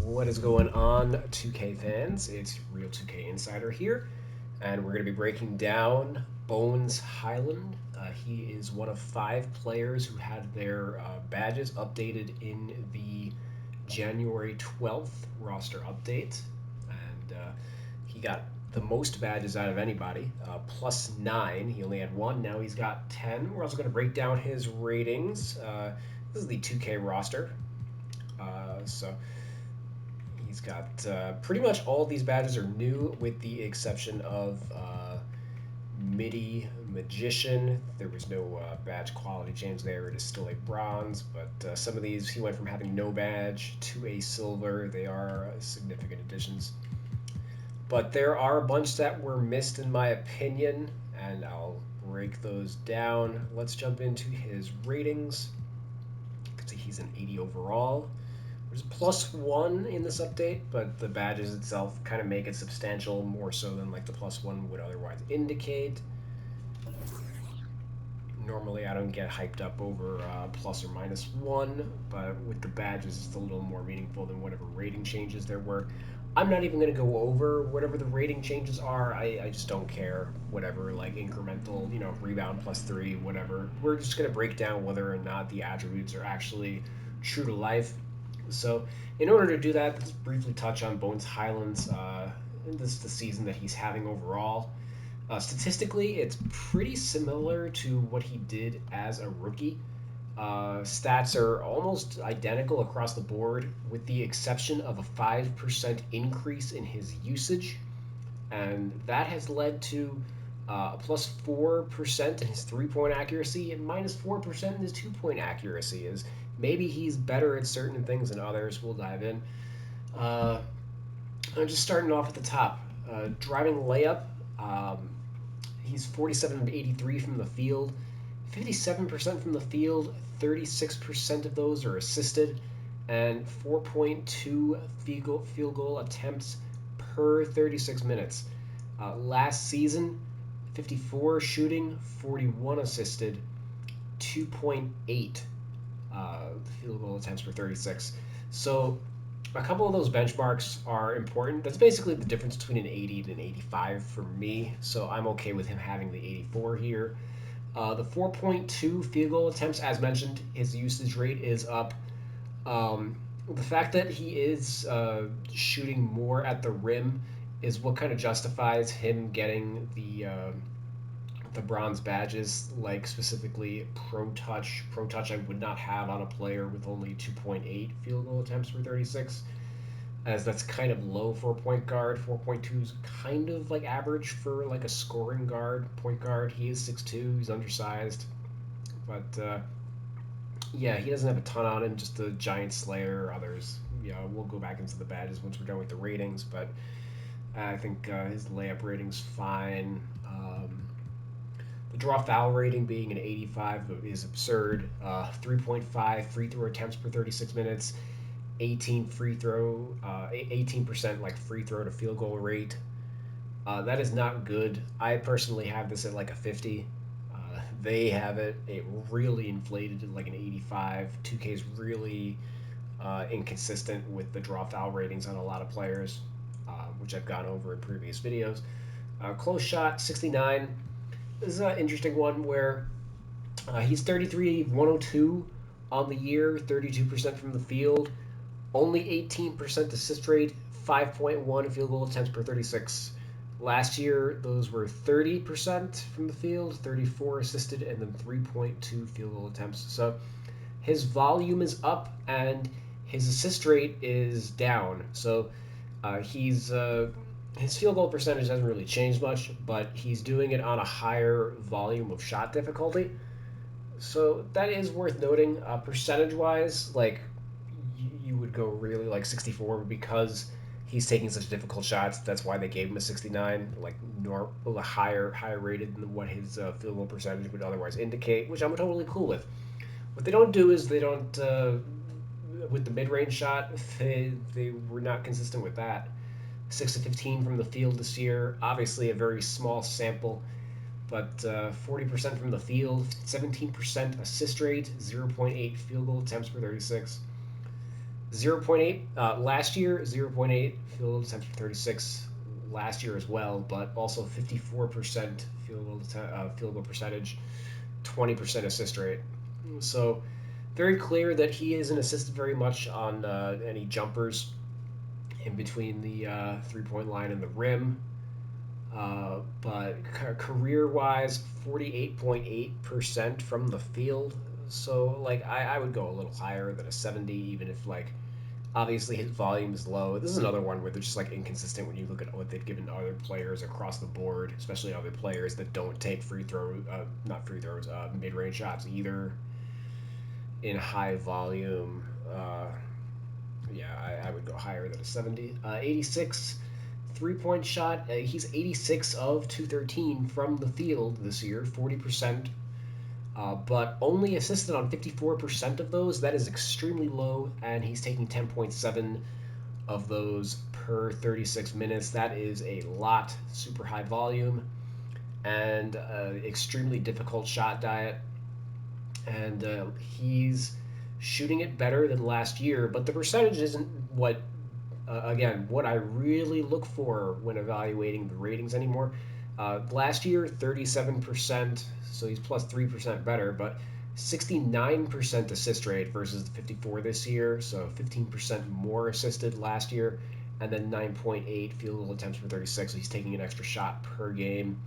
What is going on, 2K fans? It's Real 2K Insider here, and we're going to be breaking down Bones Hyland. He is one of 5 players who had their badges updated in the January 12th roster update, and he got the most badges out of anybody, +9. He only had one, now he's got 10. We're also going to break down his ratings. This is the 2K roster. So he's got pretty much all of these badges are new, with the exception of MIDI Magician. There was no badge quality change there. It is still a bronze, but some of these he went from having no badge to a silver. They are significant additions. But there are a bunch that were missed, in my opinion, and I'll break those down. Let's jump into his ratings. You can see he's an 80 overall. There's +1 in this update, but the badges itself kind of make it substantial, more so than like the +1 would otherwise indicate. Normally I don't get hyped up over plus or -1, but with the badges it's a little more meaningful than whatever rating changes there were. I'm not even going to go over whatever the rating changes are. I just don't care. Whatever, like incremental, rebound +3, whatever. We're just going to break down whether or not the attributes are actually true to life. So, in order to do that, let's briefly touch on Bones Hyland's. This is the season that he's having overall. Statistically, it's pretty similar to what he did as a rookie. Stats are almost identical across the board, with the exception of a 5% increase in his usage, and that has led to a +4% in his 3-point accuracy and -4% in his 2-point accuracy. Is maybe he's better at certain things than others. We'll dive in. Uh, I'm just starting off at the top. Driving layup. He's 47 of 83 from the field, 57% from the field. 36% of those are assisted, and 4.2 field goal attempts per 36 minutes. Last season, 54 shooting, 41 assisted, 2.8 field goal attempts per 36. So a couple of those benchmarks are important. That's basically the difference between an 80 and an 85 for me. So I'm okay with him having the 84 here. The 4.2 field goal attempts, as mentioned, his usage rate is up. The fact that he is shooting more at the rim is what kind of justifies him getting the bronze badges, like specifically Pro Touch. Pro Touch I would not have on a player with only 2.8 field goal attempts per 36, as that's kind of low for a point guard. 4.2 is kind of like average for like a scoring guard, point guard. He is 6'2", he's undersized, but yeah, he doesn't have a ton on him, just the Giant Slayer or others. We'll go back into the badges once we're done with the ratings, but I think his layup rating's fine. The draw foul rating being an 85 is absurd. 3.5 free throw attempts per 36 minutes, 18% like free throw to field goal rate. That is not good. I personally have this at like a 50. They have it really inflated at like an 85. 2K is really inconsistent with the draw foul ratings on a lot of players, which I've gone over in previous videos. Close shot 69. This is an interesting one where he's 33 102 on the year, 32% from the field, only 18% assist rate, 5.1 field goal attempts per 36. Last year, those were 30% from the field, 34 assisted, and then 3.2 field goal attempts. So his volume is up and his assist rate is down. So he's his field goal percentage hasn't really changed much, but he's doing it on a higher volume of shot difficulty. So that is worth noting. Percentage-wise, like you would go really like 64 because he's taking such difficult shots. That's why they gave him a 69, like a higher rated than what his field goal percentage would otherwise indicate, which I'm totally cool with. What they don't do is they don't with the mid-range shot. They were not consistent with that. 6 of 15 from the field this year. Obviously, a very small sample, but 40% from the field, 17% assist rate, 0.8 field goal attempts per 36. 0.8 last year, 0.8 field goal attempts for 36 last year as well, but also 54% field goal percentage, 20% assist rate. So very clear that he isn't assisted very much on any jumpers in between the 3-point line and the rim. But career wise, 48.8% from the field. So, like, I would go a little higher than a 70, even if, like, obviously his volume is low. This is another one where they're just, like, inconsistent when you look at what they've given other players across the board, especially other players that don't take not free throws, mid range shots either in high volume. Yeah, I would go higher than a 70. 86 3-point shot. He's 86 of 213 from the field this year, 40%, but only assisted on 54% of those. That is extremely low, and he's taking 10.7 of those per 36 minutes. That is a lot, super high volume, and extremely difficult shot diet. And he's shooting it better than last year, but the percentage isn't what again, what I really look for when evaluating the ratings anymore. Last year, 37%, so he's plus 3% better, but 69% assist rate versus the 54 this year, so 15% more assisted last year, and then 9.8 field goal attempts per 36, so he's taking an extra shot per game.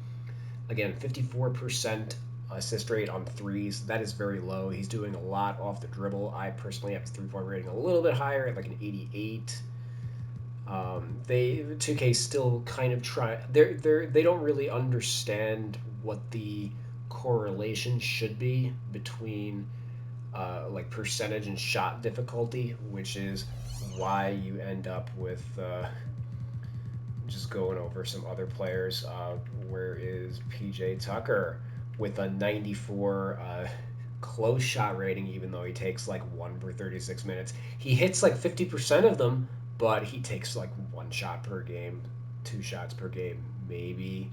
Again, 54% assist rate on threes. That is very low. He's doing a lot off the dribble. I personally have the 3-point rating a little bit higher at like an 88. They 2K still kind of try. They don't really understand what the correlation should be between like percentage and shot difficulty, which is why you end up with just going over some other players. Where is PJ Tucker with a 94 close shot rating, even though he takes like 1 per 36 minutes? He hits like 50% of them, but he takes like 1 shot per game, 2 shots per game, maybe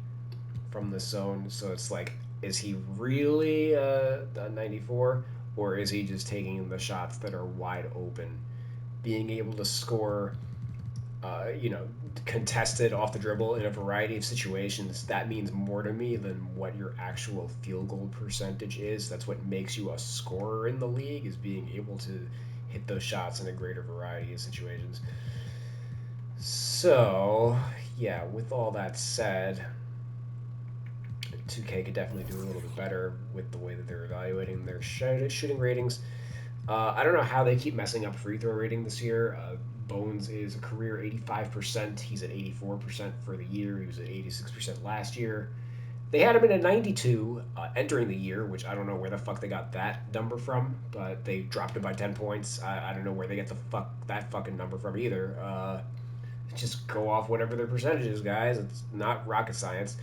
from the zone. So it's like, is he really a 94, or is he just taking the shots that are wide open? Being able to score, contested off the dribble in a variety of situations, that means more to me than what your actual field goal percentage is. That's what makes you a scorer in the league, is being able to hit those shots in a greater variety of situations. So, yeah, with all that said, 2K could definitely do a little bit better with the way that they're evaluating their shooting ratings. I don't know how they keep messing up free throw rating this year. Bones is a career 85%. He's at 84% for the year. He was at 86% last year. They had him in a 92 entering the year, which I don't know where the fuck they got that number from, but they dropped him by 10 points. I don't know where they get that fucking number from either. Just go off whatever their percentage is, guys. It's not rocket science.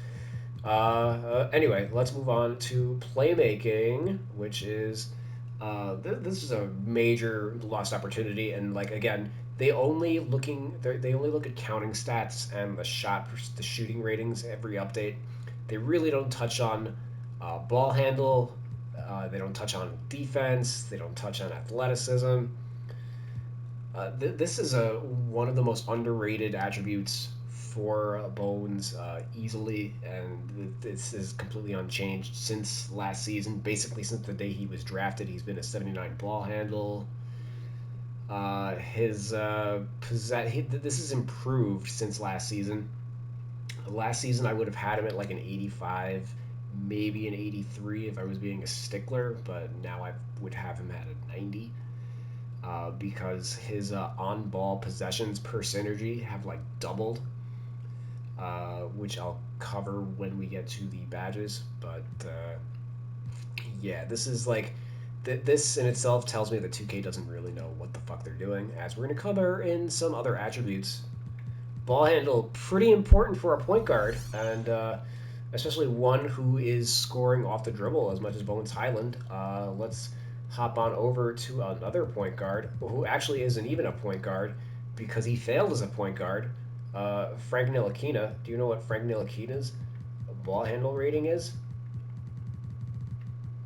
Anyway, let's move on to playmaking, which is this is a major lost opportunity. And like again, they only look at counting stats and the shooting ratings every update. They really don't touch on ball handle. They don't touch on defense. They don't touch on athleticism. This is one of the most underrated attributes for Bones easily, and this is completely unchanged since last season. Basically, since the day he was drafted, he's been a 79 ball handle. This is improved since last season. Last season, I would have had him at like an 85, maybe an 83 if I was being a stickler, but now I would have him at a 90. Because his on-ball possessions per synergy have like doubled, which I'll cover when we get to the badges. But yeah, this is like this in itself tells me that 2K doesn't really know what the fuck they're doing, as we're going to cover in some other attributes. Ball handle, pretty important for a point guard, and especially one who is scoring off the dribble as much as Bones Hyland. Let's hop on over to another point guard who actually isn't even a point guard because he failed as a point guard. Frank Ntilikina. Do you know what Frank Ntilikina's ball handle rating is?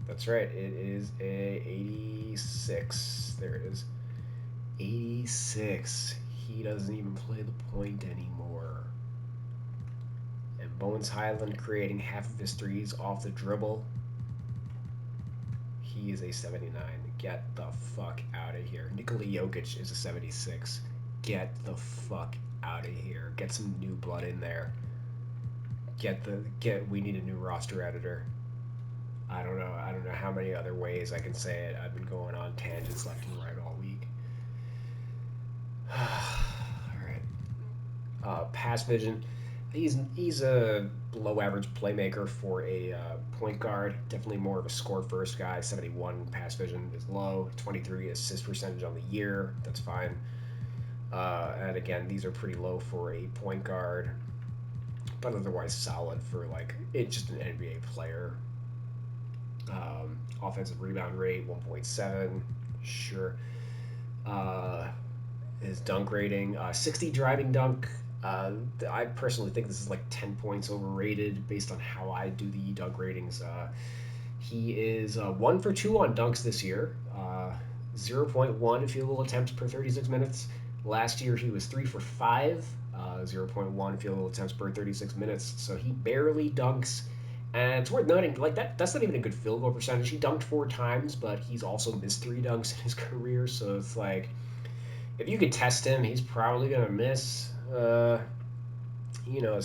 That's right. It is a 86. There it is. 86. He doesn't even play the point anymore. And Bones Hyland creating half of his threes off the dribble. He is a 79. Get the fuck out of here. Nikola Jokic is a 76. Get the fuck out of here. Get some new blood in there. We need a new roster editor. I don't know how many other ways I can say it. I've been going on tangents left and right all week. All right. Pass vision. He's a below average playmaker for a point guard. Definitely more of a score first guy. 71 pass vision is low. 23 assist percentage on the year. That's fine. And again, these are pretty low for a point guard, but otherwise solid for like it's just an NBA player. Offensive rebound rate 1.7. Sure. His dunk rating 60 driving dunk. I personally think this is like 10 points overrated based on how I do the dunk ratings. He is 1 for 2 on dunks this year, 0.1 field goal attempts per 36 minutes. Last year he was 3 for 5, 0.1 field goal attempts per 36 minutes. So he barely dunks. And it's worth noting, like that's not even a good field goal percentage. He dunked 4 times, but he's also missed 3 dunks in his career. So it's like, if you could test him, he's probably going to miss. It's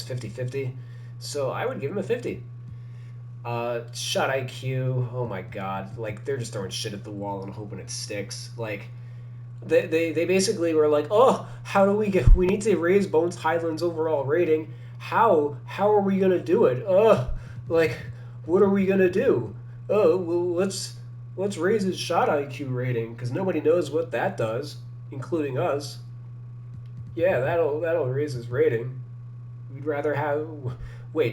50-50. So I would give him a 50. Shot IQ, oh my god. Like, they're just throwing shit at the wall and hoping it sticks. Like, they basically were like, oh, how do we need to raise Bones Hyland's overall rating. How are we going to do it? Like, what are we going to do? Oh, well, let's raise his shot IQ rating, because nobody knows what that does, including us. Yeah, that'll raise his rating. We'd rather have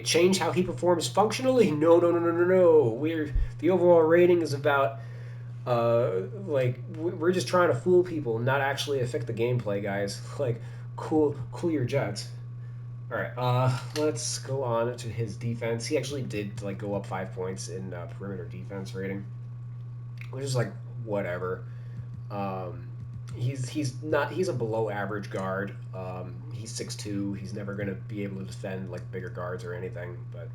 change how he performs functionally. No. The overall rating is about we're just trying to fool people, not actually affect the gameplay, guys. Like, cool your jets. All right, let's go on to his defense. He actually did like go up 5 points in perimeter defense rating, which is like whatever. He's a below average guard. He's 6'2". He's never gonna be able to defend like bigger guards or anything, but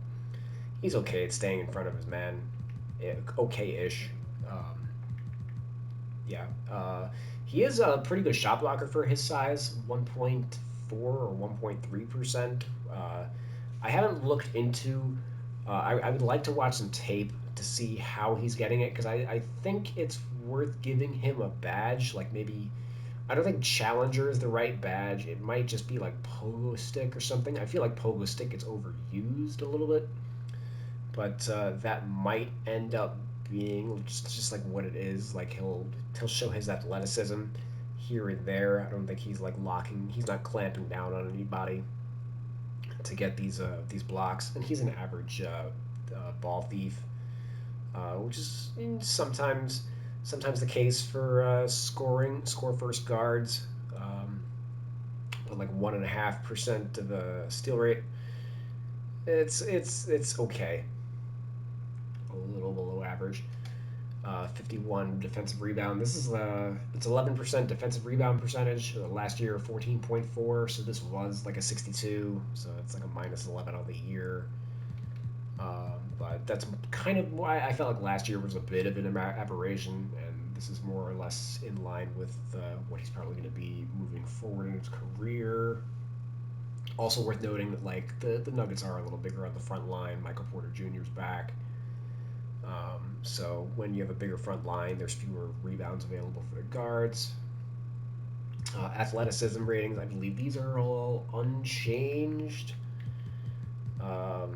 he's okay at staying in front of his man. Okay-ish. He is a pretty good shot blocker for his size. 1.4 or 1.3%. I haven't looked into. I would like to watch some tape to see how he's getting it, because I think it's worth giving him a badge. Like, maybe, I don't think Challenger is the right badge. It might just be like Pogo Stick or something. I feel like Pogo Stick gets overused a little bit, but that might end up being just like what it is. Like, he'll show his athleticism here and there. I don't think he's like he's not clamping down on anybody to get these blocks, and he's an average ball thief, which is sometimes the case for score first guards, but like 1.5% of a steal rate. It's okay, a little below average. 51 defensive rebound. This is it's 11% defensive rebound percentage. Last year 14.4, so this was like a 62, so it's like a minus 11 on the year. But that's kind of why I felt like last year was a bit of an aberration, and this is more or less in line with what he's probably going to be moving forward in his career. Also worth noting that like the Nuggets are a little bigger on the front line. Michael Porter Jr.'s back. So when you have a bigger front line, there's fewer rebounds available for the guards. Athleticism ratings, I believe these are all unchanged. I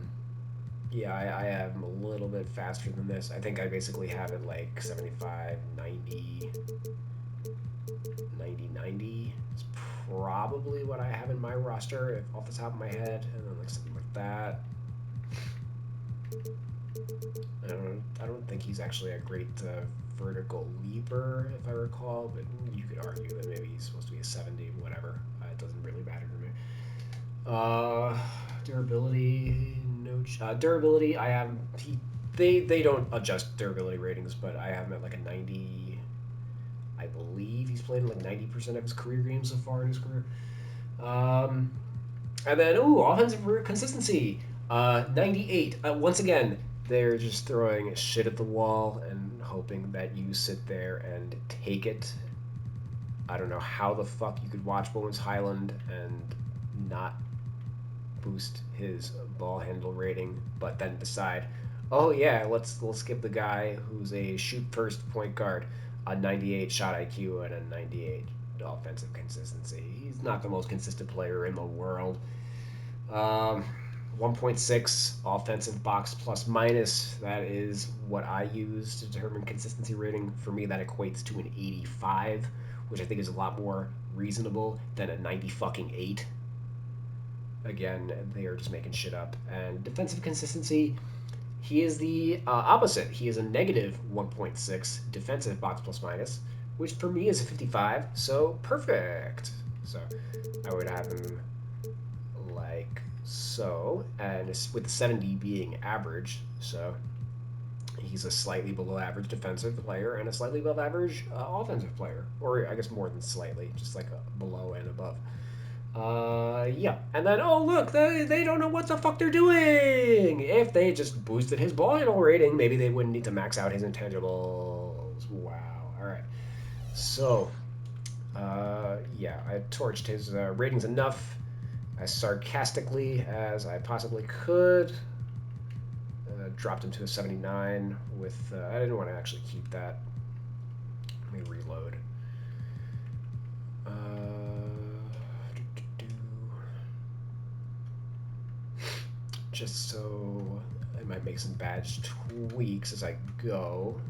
have them a little bit faster than this. I think I basically have it like 75, 90, 90 is probably what I have in my roster off the top of my head, and then like something like that. I don't think he's actually a great vertical leaper, if I recall, but you could argue that maybe he's supposed to be a 70, whatever. It doesn't really matter to me. Durability, no. Durability, I have. They don't adjust durability ratings, but I have him at like a 90. I believe he's played in like 90% of his career games so far in his career. Um, and then, offensive consistency. 98. Once again, they're just throwing shit at the wall and hoping that you sit there and take it. I don't know how the fuck you could watch Bones Hyland and not boost his ball handle rating, but then decide, oh yeah, let's give the guy who's a shoot first point guard a 98 shot IQ and a 98 offensive consistency. He's not the most consistent player in the world. Um, 1.6 offensive box plus minus. That is what I use to determine consistency rating. For me, that equates to an 85, which I think is a lot more reasonable than a 90 fucking 8. Again, they are just making shit up. And defensive consistency, he is the opposite. He is a negative 1.6 defensive box plus minus, which for me is a 55. So perfect. So I would have him like so, and with the 70 being average, so he's a slightly below average defensive player and a slightly above average offensive player, or I guess more than slightly, just like a below and above. Yeah, and then look, they don't know what the fuck they're doing. If they just boosted his ball handle rating, maybe they wouldn't need to max out his intangibles. Wow. All right. So, yeah, I torched his ratings enough as sarcastically as I possibly could. Dropped him to a 79 with, I didn't want to actually keep that. Let me reload. Just so I might make some badge tweaks as I go,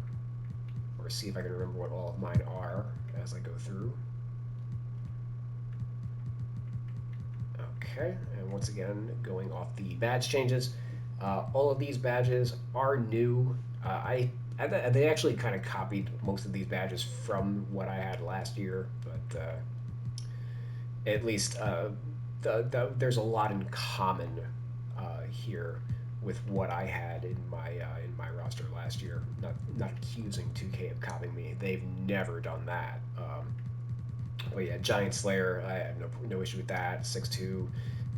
or see if I can remember what all of mine are as I go through. Okay, and once again, going off the badge changes. All of these badges are new. They actually kind of copied most of these badges from what I had last year, but at least there's a lot in common here with what I had in my roster last year. Not accusing 2K of copying me. They've never done that. But yeah, Giant Slayer, I have no issue with that. 6'2",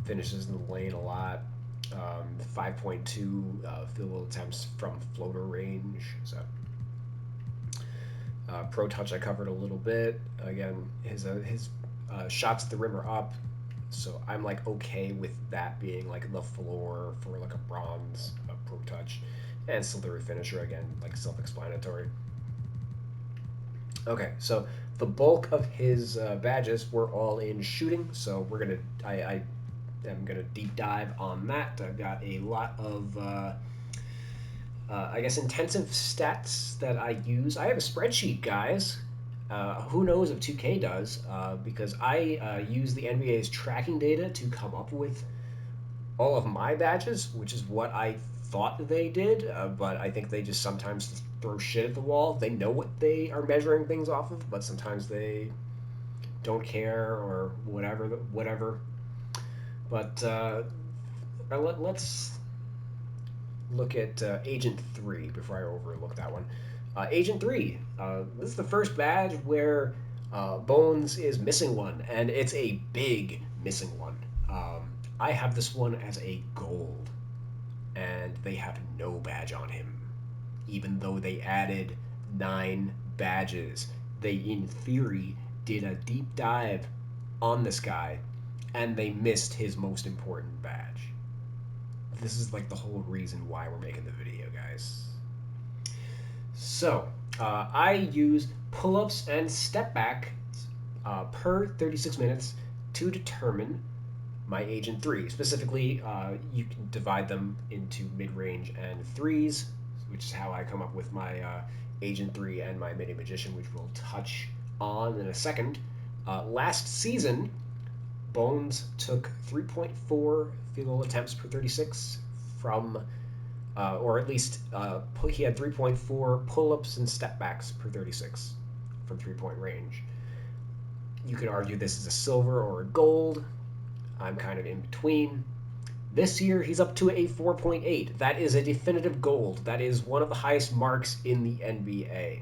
finishes in the lane a lot. 5.2 field goal attempts from floater range. So pro touch I covered a little bit. Again, his shots at the rim are up, so I'm like okay with that being like the floor for like a bronze pro touch, and slippery finisher again, like self-explanatory. Okay, so the bulk of his badges were all in shooting, so I am gonna deep dive on that. I've got a lot of I guess intensive stats that I use. I have a spreadsheet, guys. Who knows if 2K does? Because I use the NBA's tracking data to come up with all of my badges, which is what I thought they did. But I think they just sometimes throw shit at the wall. They know what they are measuring things off of, but sometimes they don't care or whatever. But let's look at Agent 3 before I overlook that one. Agent 3, this is the first badge where Bones is missing one, and it's a big missing one. I have this one as a gold, and they have no badge on him, even though they added 9 badges. They, in theory, did a deep dive on this guy, and they missed his most important badge. This is like the whole reason why we're making the video, guys. So, I use pull-ups and step back per 36 minutes to determine my Agent 3. Specifically, you can divide them into mid-range and threes, which is how I come up with my Agent 3 and my Mini Magician, which we'll touch on in a second. Last season, Bones took 3.4 field goal attempts per 36 from, or at least he had 3.4 pull-ups and step-backs per 36 from three-point range. You could argue this is a silver or a gold. I'm kind of in between. This year, he's up to a 4.8. That is a definitive gold. That is one of the highest marks in the NBA.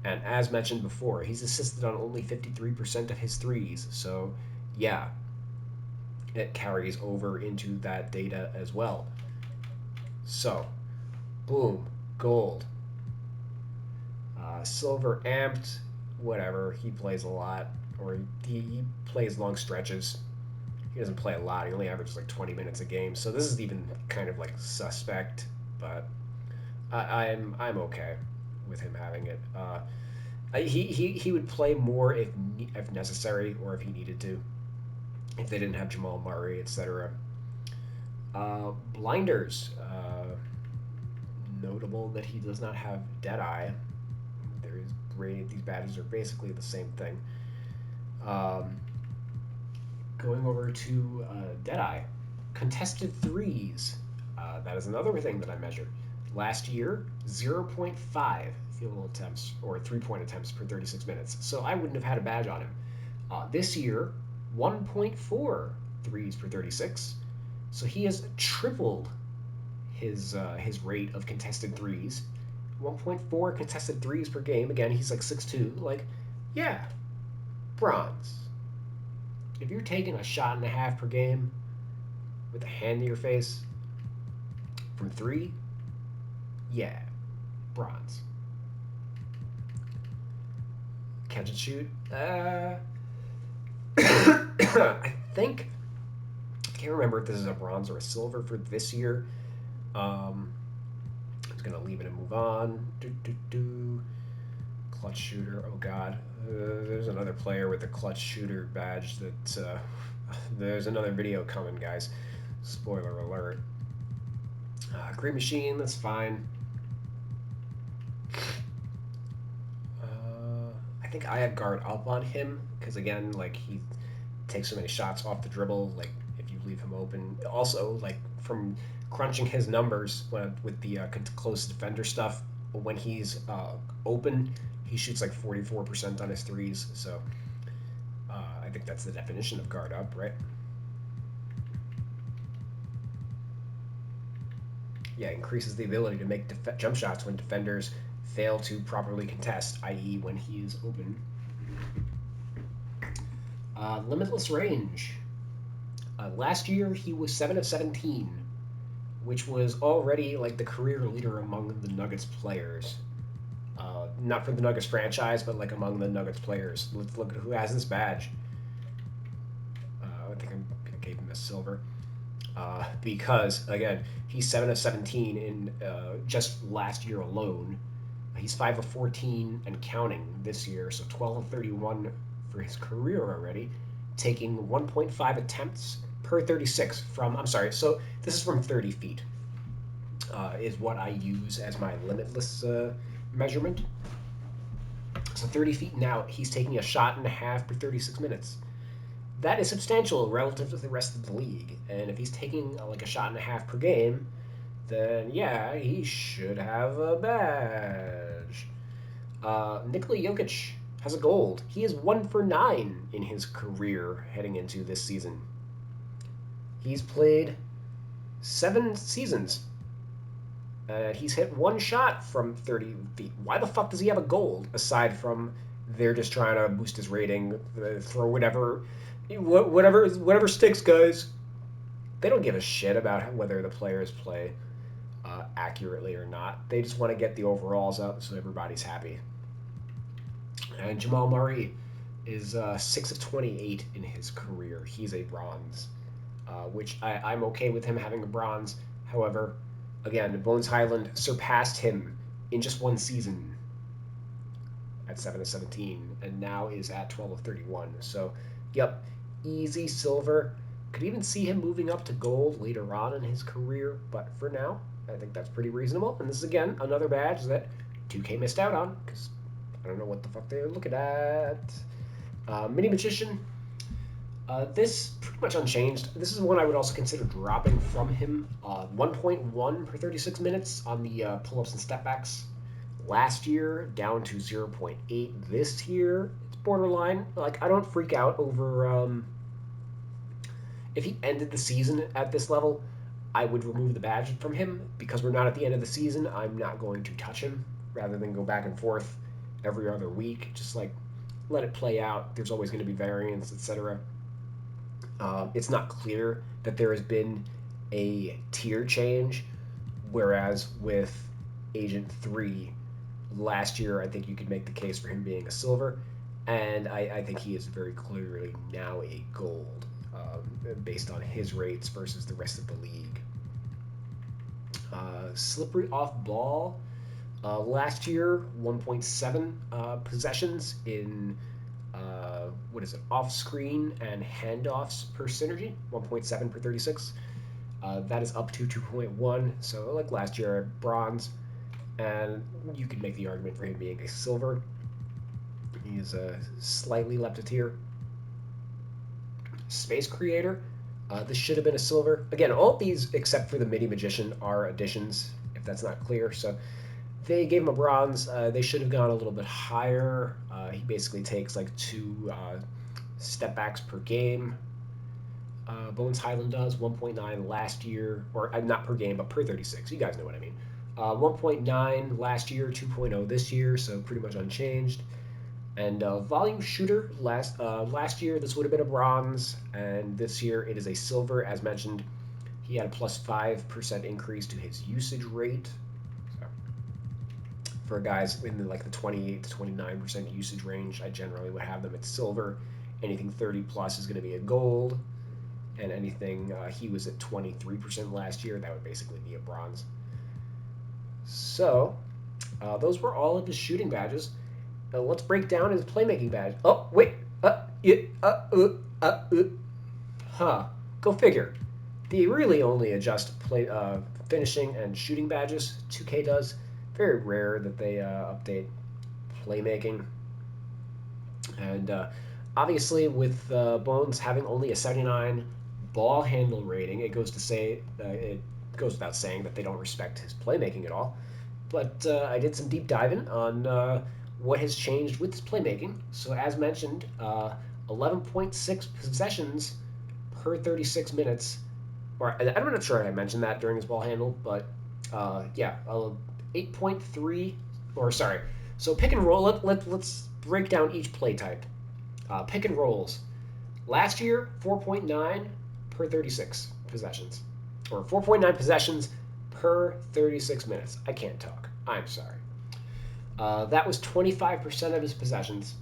And as mentioned before, he's assisted on only 53% of his threes. So, yeah, it carries over into that data as well. So, boom, gold. Silver amped, whatever. He plays a lot, or he plays long stretches. He doesn't play a lot. He only averages like 20 minutes a game. So this is even kind of like suspect, but I'm okay with him having it. He would play more if necessary or if he needed to. If they didn't have Jamal Murray, etc. Blinders. Notable that he does not have Deadeye. There is these badges are basically the same thing. Um, Going over to Deadeye, contested threes. That is another thing that I measured. Last year, 0.5 field goal attempts or 3-point attempts per 36 minutes. So I wouldn't have had a badge on him. This year, 1.4 threes per 36. So he has tripled his rate of contested threes. 1.4 contested threes per game. Again, he's like 6'2". Like, yeah, bronze. If you're taking a shot and a half per game with a hand to your face from three, yeah, bronze. Catch and shoot. I think I can't remember if this is a bronze or a silver for this year. I'm just gonna leave it and move on. Clutch shooter. Oh God, there's another player with a clutch shooter badge. There's another video coming, guys. Spoiler alert. Green machine. That's fine. I think I had guard up on him because again, like he takes so many shots off the dribble. Like if you leave him open, also like from crunching his numbers with the close defender stuff, when he's open, he shoots like 44% on his threes. So I think that's the definition of guard up, right? Yeah, increases the ability to make jump shots when defenders fail to properly contest, i.e., when he is open. Limitless range. Last year, he was 7 of 17, which was already like the career leader among the Nuggets players. Not for the Nuggets franchise, but like among the Nuggets players. Let's look at who has this badge. I think I gave him a silver. Because, again, he's 7 of 17 in just last year alone. He's 5 of 14 and counting this year, so 12 of 31 for his career already, taking 1.5 attempts per 36 from, I'm sorry, so this is from 30 feet, is what I use as my limitless measurement. So 30 feet now, he's taking a shot and a half per 36 minutes. That is substantial relative to the rest of the league. And if he's taking like a shot and a half per game, then yeah, he should have a badge. Nikola Jokic has a gold. He is 1 for 9 in his career heading into this season. He's played 7 seasons. He's hit 1 shot from 30 feet. Why the fuck does he have a gold aside from they're just trying to boost his rating, throw whatever sticks, guys. They don't give a shit about whether the players play accurately or not. They just want to get the overalls up so everybody's happy. And Jamal Murray is 6 of 28 in his career. He's a bronze, which I'm okay with him having a bronze. However, again, Bones Hyland surpassed him in just one season at 7 of 17, and now is at 12 of 31. So, yep, easy silver. Could even see him moving up to gold later on in his career, but for now, I think that's pretty reasonable. And this is, again, another badge that 2K missed out on, because I don't know what the fuck they're looking at. Mini Magician. This, pretty much unchanged. This is one I would also consider dropping from him. 1.1 per 36 minutes on the pull-ups and step-backs. Last year, down to 0.8 this year. It's borderline. Like, I don't freak out over... if he ended the season at this level, I would remove the badge from him. Because we're not at the end of the season, I'm not going to touch him, rather than go back and forth. every other week. Just like let it play out. There's always going to be variance, etc. It's not clear that there has been a tier change, whereas with Agent 3 last year, I think you could make the case for him being a silver, and I think he is very clearly now a gold, based on his rates versus the rest of the league. Slippery off ball. Last year, 1.7 possessions in what is it, off screen and handoffs per synergy, 1.7 per 36. That is up to 2.1, so like last year, bronze. And you could make the argument for him being a silver. He's slightly left a tier. Space Creator. This should have been a silver. Again, all of these, except for the Midi Magician, are additions, if that's not clear. So they gave him a bronze. They should have gone a little bit higher. He basically takes like 2 step backs per game. Bones Hyland does 1.9 last year, or not per game, but per 36. You guys know what I mean. 1.9 last year, 2.0 this year, so pretty much unchanged. And volume shooter last year, this would have been a bronze, and this year it is a silver. As mentioned, he had a plus 5% increase to his usage rate. So for guys in the 28 to 29% usage range, I generally would have them at silver. Anything 30 plus is going to be a gold, and anything he was at 23% last year, that would basically be a bronze. So those were all of his shooting badges. Let's break down his playmaking badge. Oh, wait. Go figure. They really only adjust finishing and shooting badges. 2K does. Very rare that they update playmaking. And obviously, with Bones having only a 79 ball handle rating, it goes without saying that they don't respect his playmaking at all. But I did some deep diving on what has changed with his playmaking. So as mentioned, 11.6 possessions per 36 minutes. Or I'm not sure I mentioned that during his ball handle, but 8.3. Or sorry. So pick and roll. Let's break down each play type. Pick and rolls. Last year, 4.9 per 36 possessions. Or 4.9 possessions per 36 minutes. I can't talk. I'm sorry. That was 25% of his possessions.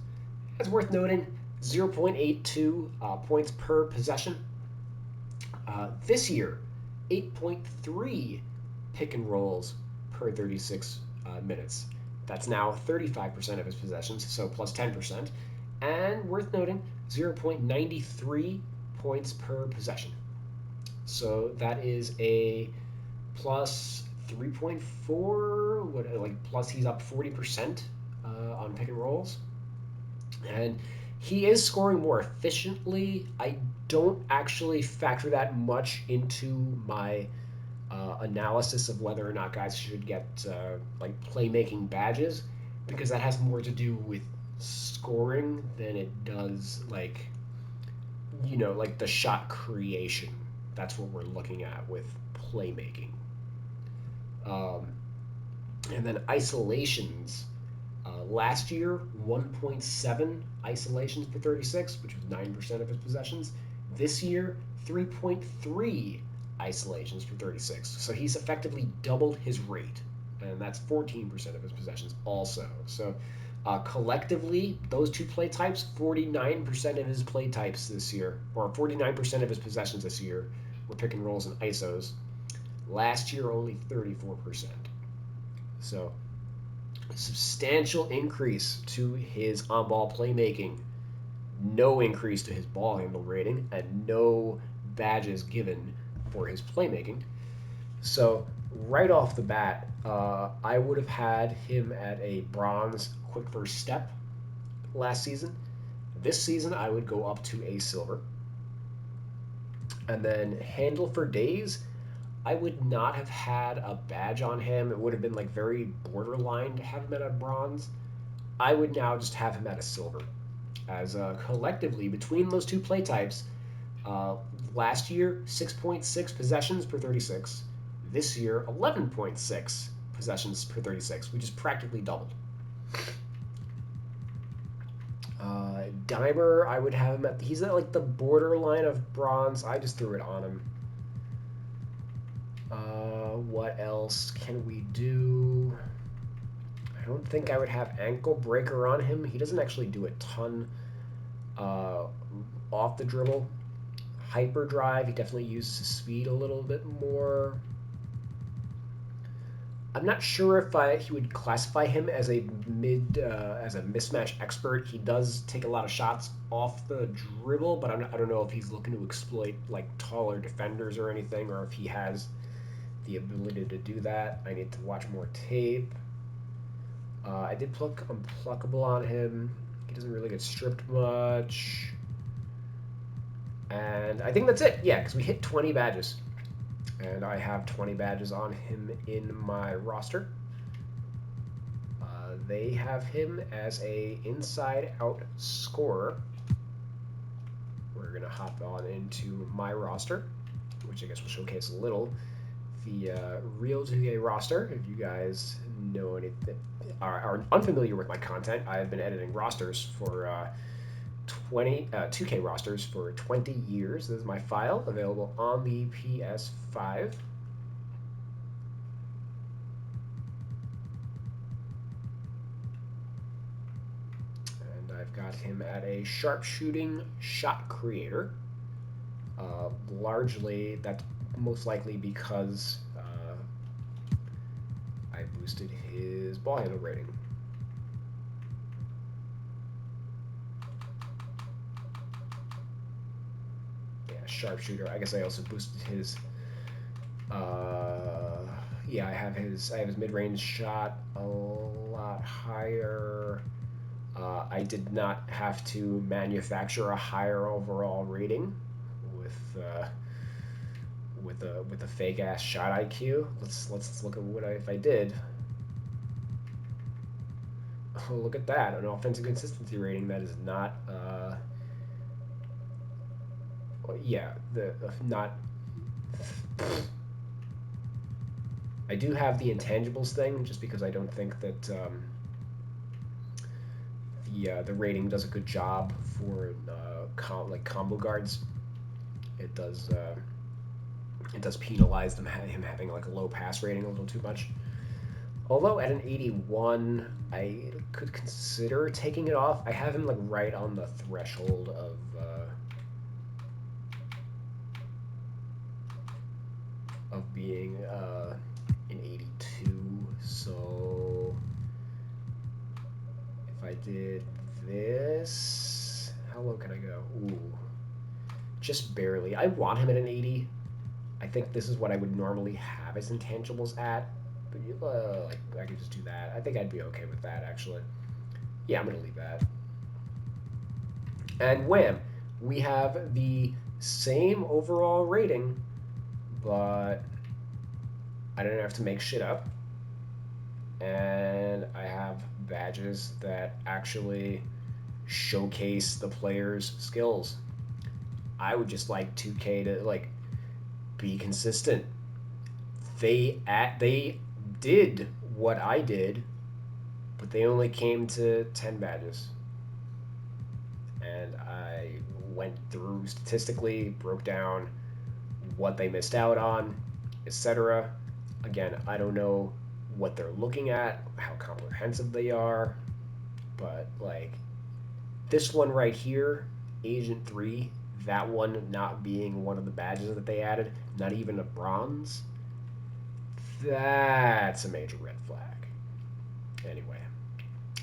It's worth noting, 0.82 points per possession. This year, 8.3 pick and rolls per 36 minutes. That's now 35% of his possessions, so plus 10%. And worth noting, 0.93 points per possession. So that is a plus 3.4, plus he's up 40% on pick and rolls. And he is scoring more efficiently. I don't actually factor that much into my analysis of whether or not guys should get playmaking badges, because that has more to do with scoring than it does the shot creation. That's what we're looking at with playmaking. And then isolations. Last year, 1.7 isolations per 36, which was 9% of his possessions. This year, 3.3 isolations per 36. So he's effectively doubled his rate, and that's 14% of his possessions also. So collectively, those two play types, 49% of his play types this year, or 49% of his possessions this year, were pick and rolls and ISOs. Last year, only 34%. So a substantial increase to his on-ball playmaking, no increase to his ball handle rating, and no badges given for his playmaking. So right off the bat, I would have had him at a bronze quick first step last season. This season, I would go up to a silver. And then handle for days, I would not have had a badge on him. It would have been very borderline to have him at a bronze. I would now just have him at a silver. As collectively, between those two play types, last year, 6.6 possessions per 36. This year, 11.6 possessions per 36, which is practically doubled. Dimer, I would have him at, he's at like the borderline of bronze. I just threw it on him. What else can we do? I don't think I would have ankle breaker on him. He doesn't actually do a ton off the dribble. Hyperdrive, he definitely uses his speed a little bit more. I'm not sure if he would classify him as a as a mismatch expert. He does take a lot of shots off the dribble, but I don't know if he's looking to exploit like taller defenders or anything, or if he has the ability to do that. I need to watch more tape. I did pluck Unpluckable on him. He doesn't really get stripped much. And I think that's it. Yeah, because we hit 20 badges. And I have 20 badges on him in my roster. They have him as a inside-out scorer. We're going to hop on into my roster, which I guess will showcase a little the real 2K roster. If you guys know anything, are unfamiliar with my content, I have been editing rosters for 2K rosters for 20 years. This is my file, available on the PS5. And I've got him at a sharpshooting shot creator. Largely, that's most likely because I boosted his ball handle rating. Sharpshooter. I guess I also boosted his. Yeah, I have his mid-range shot a lot higher. I did not have to manufacture a higher overall rating with a fake ass shot IQ. Let's look at what if I did. Oh, look at that, an offensive consistency rating that is not. Yeah, not. I do have the intangibles thing, just because I don't think that the rating does a good job for combo guards. It does penalize him having like a low pass rating a little too much. Although at an 81, I could consider taking it off. I have him like right on the threshold of. Of being in 82, so if I did this, how low can I go? Ooh, just barely. I want him at an 80. I think this is what I would normally have his intangibles at, but like I could just do that. I think I'd be okay with that, actually. Yeah, I'm gonna leave that. And wham, we have the same overall rating, but I didn't have to make shit up. And I have badges that actually showcase the player's skills. I would just like 2K to like be consistent. They did what I did, but they only came to 10 badges. And I went through statistically, broke down what they missed out on, etc. Again, I don't know what they're looking at, how comprehensive they are, but like this one right here, Agent 3, that one not being one of the badges that they added, not even a bronze, that's a major red flag. Anyway,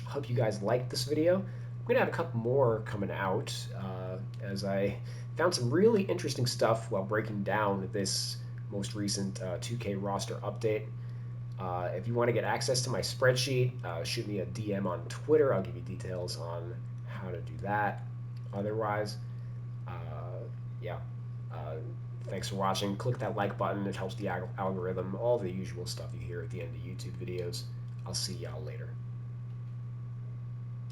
hope you guys liked this video. I'm going to have a couple more coming out as I found some really interesting stuff while breaking down this most recent 2K roster update. If you want to get access to my spreadsheet, shoot me a DM on Twitter. I'll give you details on how to do that. Otherwise, yeah. Thanks for watching. Click that like button. It helps the algorithm. All the usual stuff you hear at the end of YouTube videos. I'll see y'all later.